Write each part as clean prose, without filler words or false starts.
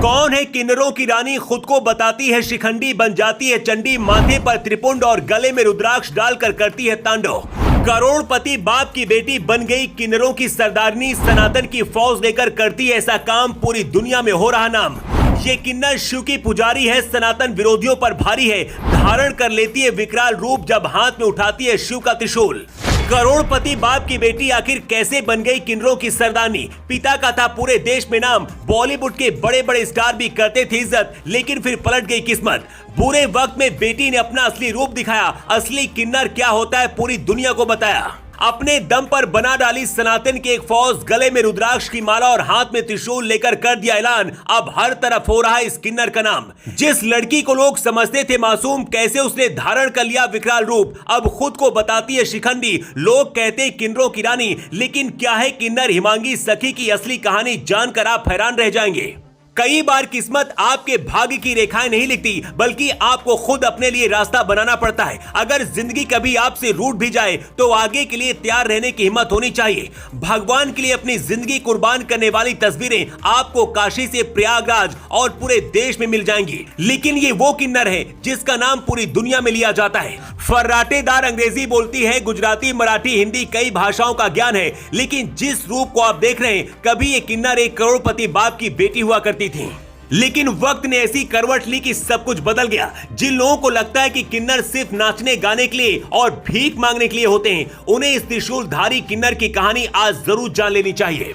कौन है किन्नरों की रानी, खुद को बताती है शिखंडी, बन जाती है चंडी, माथे पर त्रिपुंड और गले में रुद्राक्ष डालकर करती है तांडव। करोड़पति बाप की बेटी बन गई किन्नरों की सरदारनी, सनातन की फौज लेकर करती है ऐसा काम, पूरी दुनिया में हो रहा नाम। ये किन्नर शिव की पुजारी है, सनातन विरोधियों पर भारी है, धारण कर लेती है विकराल रूप जब हाथ में उठाती है शिव का त्रिशूल। करोड़पति बाप की बेटी आखिर कैसे बन गई किन्नरों की सरदारनी? पिता का था पूरे देश में नाम, बॉलीवुड के बड़े बड़े स्टार भी करते थे इज्जत, लेकिन फिर पलट गई किस्मत। बुरे वक्त में बेटी ने अपना असली रूप दिखाया, असली किन्नर क्या होता है पूरी दुनिया को बताया। अपने दम पर बना डाली सनातन की एक फौज, गले में रुद्राक्ष की माला और हाथ में त्रिशूल लेकर कर दिया ऐलान, अब हर तरफ हो रहा है इस किन्नर का नाम। जिस लड़की को लोग समझते थे मासूम, कैसे उसने धारण कर लिया विकराल रूप, अब खुद को बताती है शिखंडी। लोग कहते हैं किन्नरों की रानी, लेकिन क्या है किन्नर हिमांगी सखी की असली कहानी, जानकर आप हैरान रह जाएंगे। कई बार किस्मत आपके भाग्य की रेखाएं नहीं लिखती, बल्कि आपको खुद अपने लिए रास्ता बनाना पड़ता है। अगर जिंदगी कभी आपसे रूठ भी जाए तो आगे के लिए तैयार रहने की हिम्मत होनी चाहिए। भगवान के लिए अपनी जिंदगी कुर्बान करने वाली तस्वीरें आपको काशी से प्रयागराज और पूरे देश में मिल जाएंगी, लेकिन ये वो किन्नर है जिसका नाम पूरी दुनिया में लिया जाता है। फर्राटेदार अंग्रेजी बोलती है, गुजराती, मराठी, हिंदी, कई भाषाओं का ज्ञान है, लेकिन जिस रूप को आप देख रहे हैं, कभी ये किन्नर एक करोड़पति बाप की बेटी हुआ करती थी। लेकिन वक्त ने ऐसी करवट ली कि सब कुछ बदल गया। जिन लोगों को लगता है कि किन्नर सिर्फ नाचने गाने के लिए और भीख मांगने के लिए होते हैं, उन्हें इस त्रिशूलधारी किन्नर की कहानी आज जरूर जान लेनी चाहिए।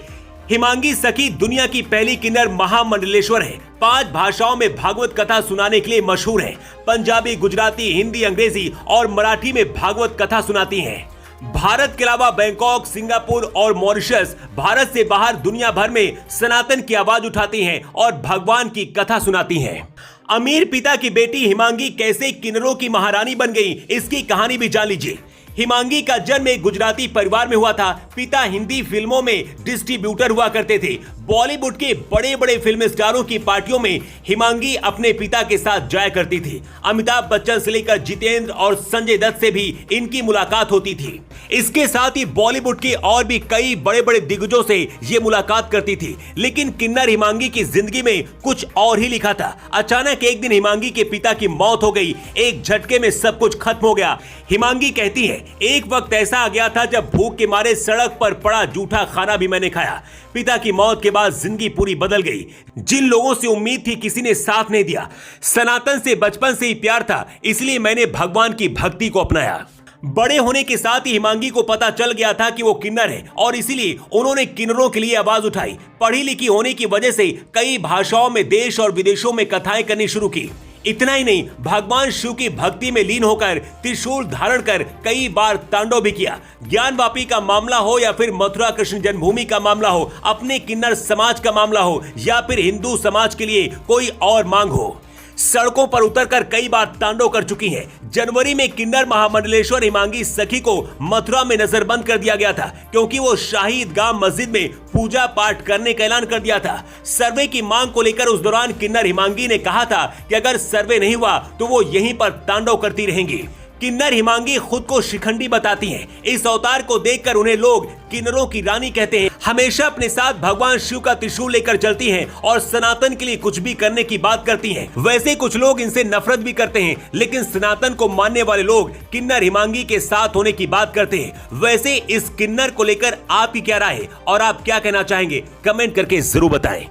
हिमांगी सखी दुनिया की पहली किन्नर महामंडलेश्वर है। 5 भाषाओं में भागवत कथा सुनाने के लिए मशहूर है। पंजाबी, गुजराती, हिंदी, अंग्रेजी और मराठी में भागवत कथा सुनाती हैं। भारत के अलावा बैंकॉक, सिंगापुर और मॉरिशस, भारत से बाहर दुनिया भर में सनातन की आवाज उठाती हैं और भगवान की कथा सुनाती हैं। अमीर पिता की बेटी हिमांगी कैसे किन्नरों की महारानी बन गई, इसकी कहानी भी जान लीजिए। हिमांगी का जन्म एक गुजराती परिवार में हुआ था। पिता हिंदी फिल्मों में डिस्ट्रीब्यूटर हुआ करते थे। बॉलीवुड के बड़े बड़े फिल्म स्टारों की पार्टियों में हिमांगी अपने पिता के साथ जाया करती थी। अमिताभ बच्चन से लेकर जितेंद्र और संजय दत्त से भी इनकी मुलाकात होती थी। इसके साथ ही बॉलीवुड के और भी कई बड़े बड़े दिग्गजों से ये मुलाकात करती थी। लेकिन किन्नर हिमांगी की जिंदगी में कुछ और ही लिखा था। अचानक एक दिन हिमांगी के पिता की मौत हो गई। एक झटके में सब कुछ खत्म हो गया। हिमांगी कहती है, एक वक्त ऐसा आ गया था जब भूख के मारे सड़क पर पड़ा जूठा खाना भी मैंने खाया। पिता की मौत के बाद जिंदगी पूरी बदल गई। जिन लोगों से उम्मीद थी, किसी ने साथ नहीं दिया। सनातन से बचपन से ही प्यार था, इसलिए मैंने भगवान की भक्ति को अपनाया। बड़े होने के साथ ही हिमांगी को पता चल गया था कि वो किन्नर है और इसीलिए उन्होंने किन्नरों के लिए आवाज उठाई। पढ़ी लिखी होने की वजह से कई भाषाओं में देश और विदेशों में कथाएं करनी शुरू की। इतना ही नहीं, भगवान शिव की भक्ति में लीन होकर त्रिशूल धारण कर कई बार तांडव भी किया। ज्ञानवापी का मामला हो या फिर मथुरा कृष्ण जन्मभूमि का मामला हो, अपने किन्नर समाज का मामला हो या फिर हिंदू समाज के लिए कोई और मांग हो, सड़कों पर उतरकर कई बार तांडव कर चुकी हैं। जनवरी में किन्नर महामंडलेश्वर हिमांगी सखी को मथुरा में नजरबंद कर दिया गया था, क्योंकि वो शाही ईदगाह मस्जिद में पूजा पाठ करने का ऐलान कर दिया था। सर्वे की मांग को लेकर उस दौरान किन्नर हिमांगी ने कहा था कि अगर सर्वे नहीं हुआ तो वो यहीं पर तांडव करती रहेंगी। किन्नर हिमांगी खुद को शिखंडी बताती हैं। इस अवतार को देखकर उन्हें लोग किन्नरों की रानी कहते हैं। हमेशा अपने साथ भगवान शिव का त्रिशूल लेकर चलती हैं और सनातन के लिए कुछ भी करने की बात करती हैं। वैसे कुछ लोग इनसे नफरत भी करते हैं, लेकिन सनातन को मानने वाले लोग किन्नर हिमांगी के साथ होने की बात करते हैं। वैसे इस किन्नर को लेकर आपकी क्या राय है और आप क्या कहना चाहेंगे, कमेंट करके जरूर बताएं।